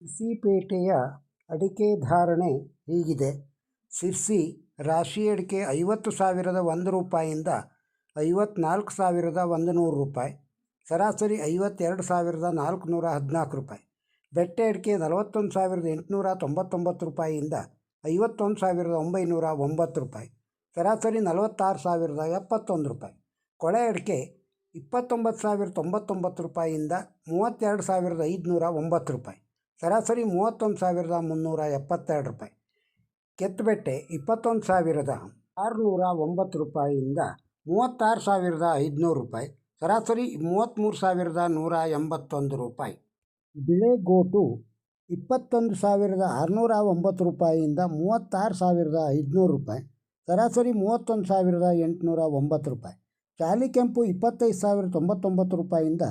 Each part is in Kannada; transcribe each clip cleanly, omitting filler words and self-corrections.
ಸಿರ್ಸಿಪೇಟೆಯ ಅಡಿಕೆ ಧಾರಣೆ ಹೀಗಿದೆ. ಸಿರ್ಸಿ ರಾಶಿ ಅಡಿಕೆ 50,001 ರೂಪಾಯಿಯಿಂದ 54,100 ರೂಪಾಯಿ, ಸರಾಸರಿ 52,414 ರೂಪಾಯಿ. ಬೆಟ್ಟೆ ಅಡಿಕೆ 41,899 ರೂಪಾಯಿಯಿಂದ 51,909 ರೂಪಾಯಿ, ಸರಾಸರಿ 46,071 ರೂಪಾಯಿ. ಕೊಳೆ ಅಡಿಕೆ 29,099 ರೂಪಾಯಿಯಿಂದ 32,509 ರೂಪಾಯಿ, ಸರಾಸರಿ 31,372 ರೂಪಾಯಿ. ಕೆತ್ತಬೆಟ್ಟೆ 21,609 ರೂಪಾಯಿಯಿಂದ 36,500 ರೂಪಾಯಿ, ಸರಾಸರಿ 33,181 ರೂಪಾಯಿ. ಬಿಳೆಗೋಟು 21,609 ರೂಪಾಯಿಯಿಂದ 36,500 ರೂಪಾಯಿ, ಸರಾಸರಿ 31,809 ರೂಪಾಯಿ. ಚಾಲಿಕೆಂಪು 25,099 ರೂಪಾಯಿಯಿಂದ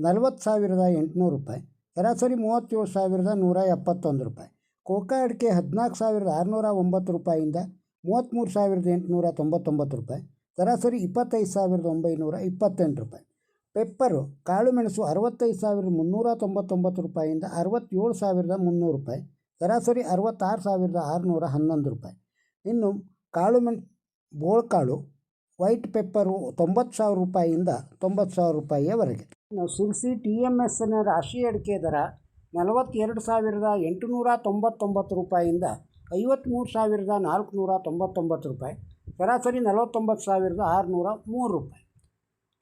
40,800 ರೂಪಾಯಿ, ಸರಾಸರಿ 37,171 ರೂಪಾಯಿ. ಕೋಕಾ ಅಡಿಕೆ 14,609 ರೂಪಾಯಿಯಿಂದ 33,899 ರೂಪಾಯಿ, ಸರಾಸರಿ 25,928 ರೂಪಾಯಿ. ಪೆಪ್ಪರು ಕಾಳುಮೆಣಸು 65,399 ರೂಪಾಯಿಯಿಂದ 67,300 ರೂಪಾಯಿ, ಸರಾಸರಿ 66,611 ರೂಪಾಯಿ. ಇನ್ನು ಬೋಳ್ಕಾಳು ವೈಟ್ ಪೆಪ್ಪರು 90,000 ರೂಪಾಯಿಯಿಂದ 90,000 ರೂಪಾಯಿಯವರೆಗೆ. ಇನ್ನು ಸಿರ್ಸಿ TMSನ ರಾಶಿ ಅಡಿಕೆ ದರ 42,899 ರೂಪಾಯಿಯಿಂದ 53,499 ರೂಪಾಯಿ, ಸರಾಸರಿ 49,603 ರೂಪಾಯಿ.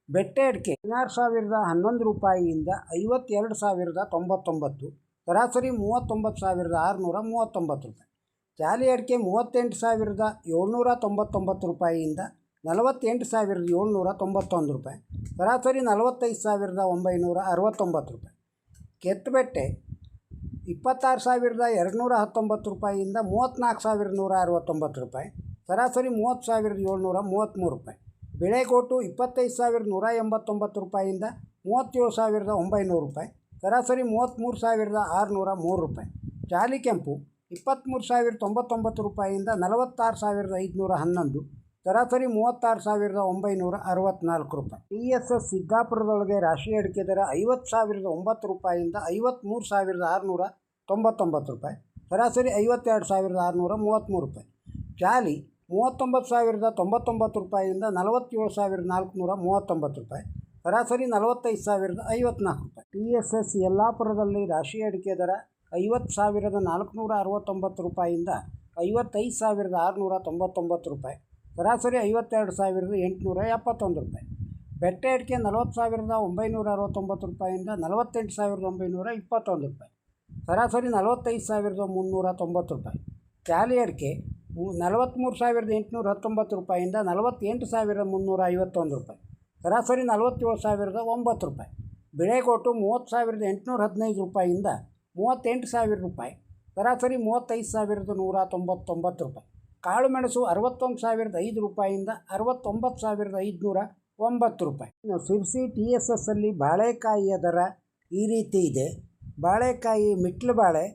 ಬೆಟ್ಟೆ ಅಡಿಕೆ 16,011 ರೂಪಾಯಿಯಿಂದ 52,099, ಸರಾಸರಿ 39,639 ರೂಪಾಯಿ. ಚಾಲಿ ಅಡಿಕೆ 38,799 ರೂಪಾಯಿಯಿಂದ 48,791 ರೂಪಾಯಿ, ಸರಾಸರಿ 45,969 ರೂಪಾಯಿ. ಕೆತ್ತಬೆಟ್ಟೆ 26,219 ರೂಪಾಯಿಯಿಂದ 34,169 ರೂಪಾಯಿ, ಸರಾಸರಿ 30,733 ರೂಪಾಯಿ. ಬಿಳೆಗೋಟು 25,189 ರೂಪಾಯಿಯಿಂದ 37,900 ರೂಪಾಯಿ, ಸರಾಸರಿ 33,603 ರೂಪಾಯಿ. ಚಾಲಿಕೆಂಪು 23,099 ರೂಪಾಯಿಯಿಂದ 46,511, ಸರಾಸರಿ 36,964 ರೂಪಾಯಿ. TSS ಸಿದ್ದಾಪುರದೊಳಗೆ ರಾಶಿ ಅಡಿಕೆ ದರ 50,009 ರೂಪಾಯಿಯಿಂದ 53,699 ರೂಪಾಯಿ, ಸರಾಸರಿ 52,633 ರೂಪಾಯಿ. ಚಾಲಿ 39,099 ರೂಪಾಯಿಯಿಂದ 47,439 ರೂಪಾಯಿ, ಸರಾಸರಿ 45,054 ರೂಪಾಯಿ. TSS ಯಲ್ಲಾಪುರದಲ್ಲಿ ರಾಶಿ ಅಡಿಕೆ ದರ 50,469 ರೂಪಾಯಿಯಿಂದ 55,699 ರೂಪಾಯಿ, ಸರಾಸರಿ 52,871 ರೂಪಾಯಿ. ಬೆಟ್ಟೆ ಅಡಿಕೆ 40,969 ರೂಪಾಯಿಯಿಂದ 48,921 ರೂಪಾಯಿ, ಸರಾಸರಿ 45,390 ರೂಪಾಯಿ. ಚಾಲಿ ಅಡಿಕೆ 43,819 ರೂಪಾಯಿಯಿಂದ 48,351 ರೂಪಾಯಿ, ಸರಾಸರಿ 47,009 ರೂಪಾಯಿ. ಬಿಳೆಗೋಟು 30,815 ರೂಪಾಯಿಯಿಂದ 38,000 ರೂಪಾಯಿ, ಸರಾಸರಿ 35,199 ರೂಪಾಯಿ. ಕಾಳುಮೆಣಸು 61,005 ರೂಪಾಯಿಯಿಂದ 69,509 ರೂಪಾಯಿ. ಇನ್ನು ಸಿರ್ಸಿ TSSಲ್ಲಿ ಬಾಳೆಕಾಯಿಯ ದರ ಈ ರೀತಿ ಇದೆ. ಬಾಳೆಕಾಯಿ ಮಿಟ್ಲು ಬಾಳೆ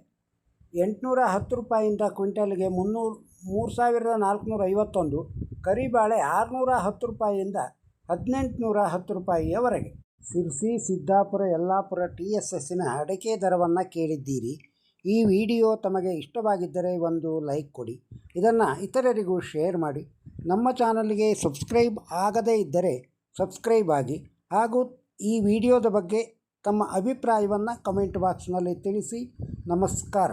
810 ರೂಪಾಯಿಯಿಂದ ಕ್ವಿಂಟಲ್ಗೆ 3,451, ಕರಿಬಾಳೆ 610 ರೂಪಾಯಿಯಿಂದ 1,810 ರೂಪಾಯಿಯವರೆಗೆ. ಸಿರ್ಸಿ, ಸಿದ್ದಾಪುರ, ಯಲ್ಲಾಪುರ TSSನ ಅಡಿಕೆ ದರವನ್ನು ಕೇಳಿದ್ದೀರಿ. ಈ ವಿಡಿಯೋ ತಮಗೆ ಇಷ್ಟವಾಗಿದ್ದರೆ ಒಂದು ಲೈಕ್ ಕೊಡಿ, ಇದನ್ನು ಇತರರಿಗೂ ಶೇರ್ ಮಾಡಿ. ನಮ್ಮ ಚಾನಲ್ಗೆ ಸಬ್ಸ್ಕ್ರೈಬ್ ಆಗದೇ ಇದ್ದರೆ ಸಬ್ಸ್ಕ್ರೈಬ್ ಆಗಿ, ಹಾಗೂ ಈ ವಿಡಿಯೋದ ಬಗ್ಗೆ ತಮ್ಮ ಅಭಿಪ್ರಾಯವನ್ನು ಕಮೆಂಟ್ ಬಾಕ್ಸ್ನಲ್ಲಿ ತಿಳಿಸಿ. ನಮಸ್ಕಾರ.